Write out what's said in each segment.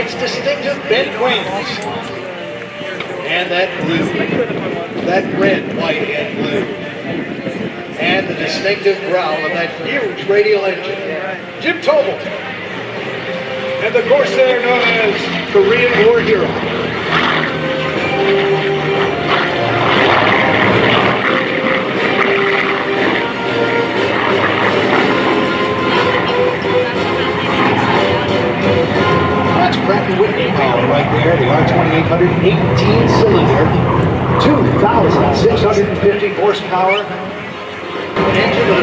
its distinctive bent wings, and that blue, that red, white, and blue, and the distinctive growl of that huge radial engine. Jim Tobul, and the Corsair known as Korean War Hero. Power right there, the R2800 18-cylinder, 2,650 horsepower, an engine of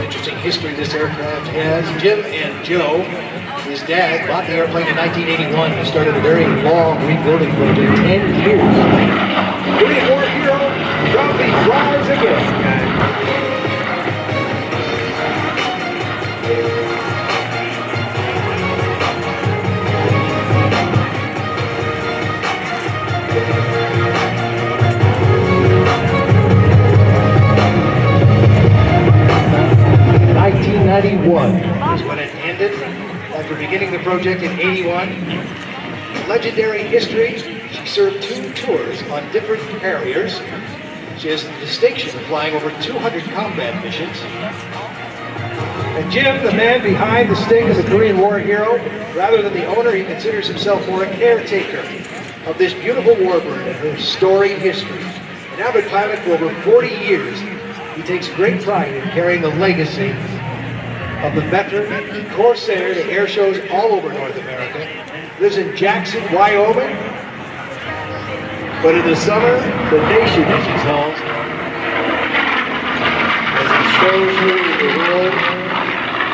interesting history this aircraft has. Jim and Joe, his dad, bought the airplane in 1981. He started a very long rebuilding project, 10 years. Korean War Hero proudly flies again. 1991 is when it ended, after beginning the project in 81. Legendary history, she served 2 tours on different carriers. She has the distinction of flying over 200 combat missions. And Jim, the man behind the sting of the Korean War Hero, rather than the owner, he considers himself more a caretaker of this beautiful Warbird and her storied history. An avid pilot for over 40 years, he takes great pride in carrying the legacy of the veteran Corsair to air shows all over North America. Lives in Jackson, Wyoming. But in the summer, the nation is his home. As he shows you the world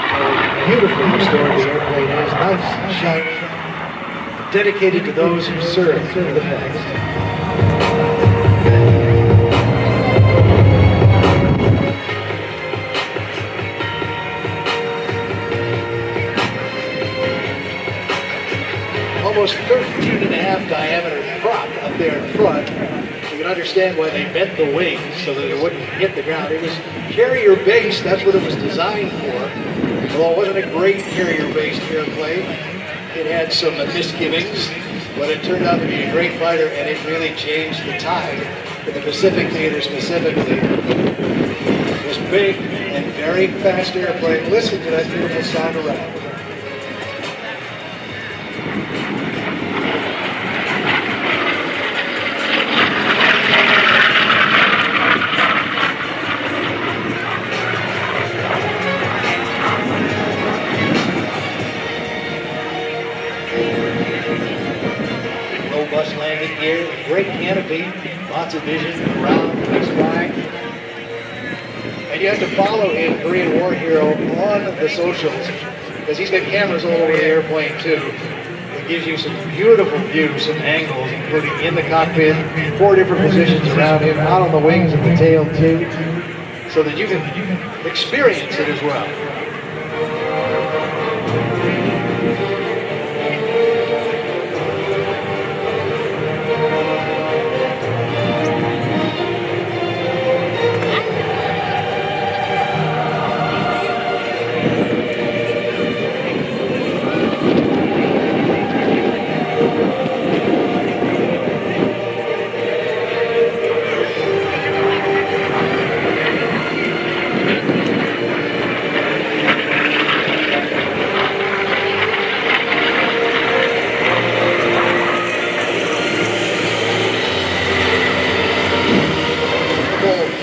how beautifully restored the airplane is, nice and shiny, dedicated to those who served in the past. Almost 13.5 diameter prop up there in front. You can understand why they bent the wings so that it wouldn't hit the ground. It was carrier-based, that's what it was designed for. Although it wasn't a great carrier-based airplane, it had some misgivings, but it turned out to be a great fighter, and it really changed the tide in the Pacific Theater specifically. It was big and very fast airplane. Listen to that beautiful sound around. Robust landing gear, great canopy, lots of vision around the sky. And you have to follow him, Korean War Hero, on the socials, because he's got cameras all over the airplane too. It gives you some beautiful views, some angles, including in the cockpit, 4 different positions around him, out on the wings and the tail too, so that you can experience it as well.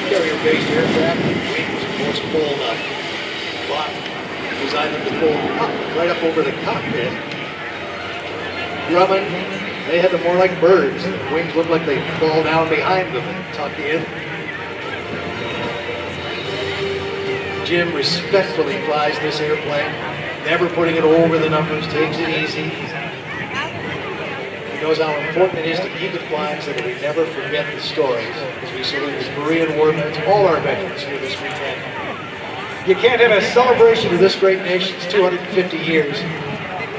Carrier-based aircraft, wings, of course, pulled up. But designed them to pull up, right up over the cockpit. Grumman, they had them more like birds. The wings looked like they fall down behind them and tuck in. Jim respectfully flies this airplane, never putting it over the numbers, takes it easy. He knows how important it is to keep it flying so that we never forget the stories, as we salute the Korean War vets, all our veterans here this weekend. You can't have a celebration of this great nation's 250 years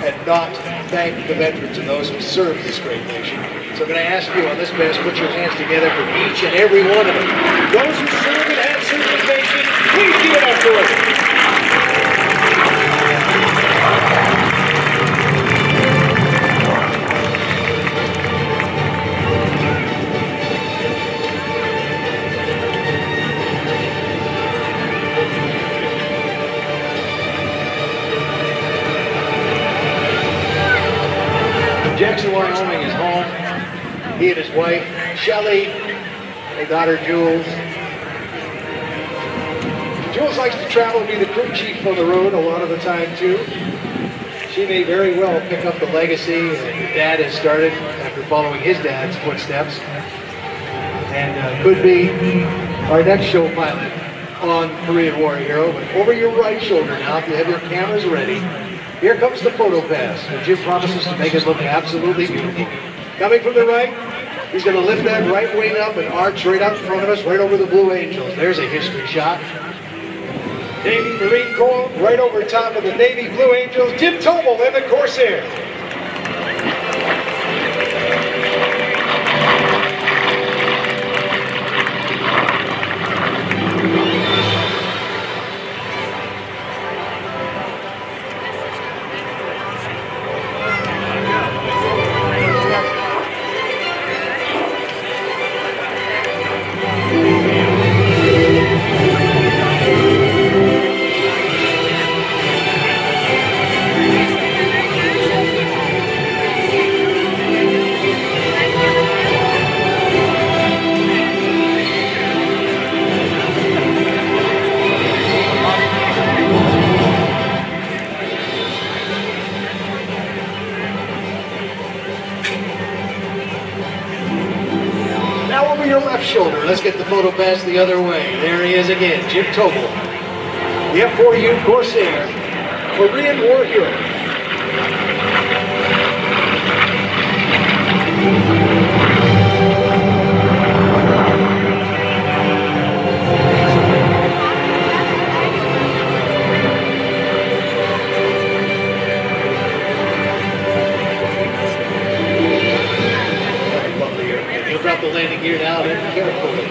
and not thank the veterans and those who served this great nation. So I'm going to ask you on this best, put your hands together for each and every one of them. Those who served and have served the nation, please. Wyoming is home. He and his wife, Shelley, their daughter, Jules. Jules likes to travel and be the crew chief on the road a lot of the time, too. She may very well pick up the legacy that her dad has started after following his dad's footsteps. And could be our next show pilot on Korean War Hero. But over your right shoulder now, if you have your cameras ready, here comes the photo pass. And Jim promises to make it look absolutely beautiful. Coming from the right, he's going to lift that right wing up and arch right out in front of us, right over the Blue Angels. There's a history shot. Navy Marine Corps, right over top of the Navy Blue Angels, Jim Tobul and the Corsair. Your left shoulder. Let's get the photo pass the other way. There he is again, Jim Tobul. The F4U Corsair, Korean War Hero. Drop the landing gear down and carefully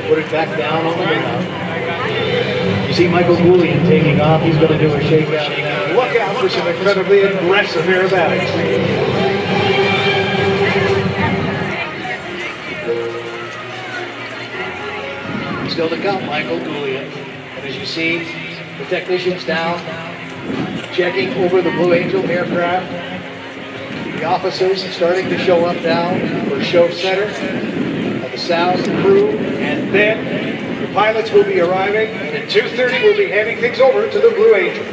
put it back down on the ground. You see Michael Goulian taking off. He's going to do a shakeout now. Look out for some incredibly aggressive aerobatics. Still to come, Michael Goulian. And as you see, the technicians down checking over the Blue Angel aircraft. The officers starting to show up now for show center of the South crew, and then the pilots will be arriving, and at 2:30 we'll be handing things over to the Blue Angels.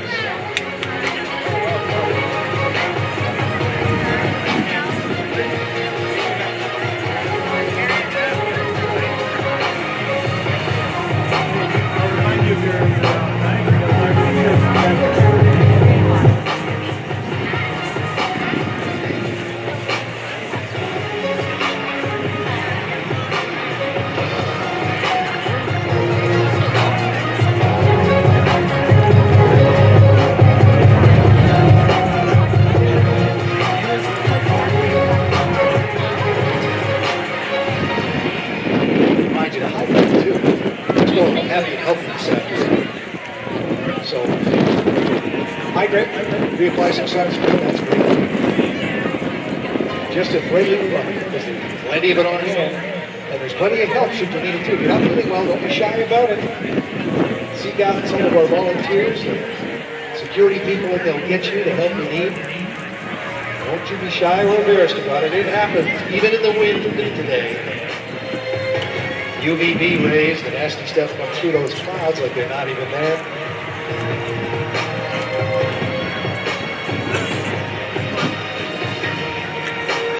Happy and healthy this afternoon. So, hydrate, reapply some sunscreen, that's great. Just as ready to run, because there's plenty of it on hand, and there's plenty of help should you need it too. If you're not feeling well, don't be shy about it. Seek out some of our volunteers, security people, and they'll get you the help you need. Don't you be shy or embarrassed about it. It happens, even in the wind today. UVB rays, the nasty stuff comes through those clouds like they're not even there.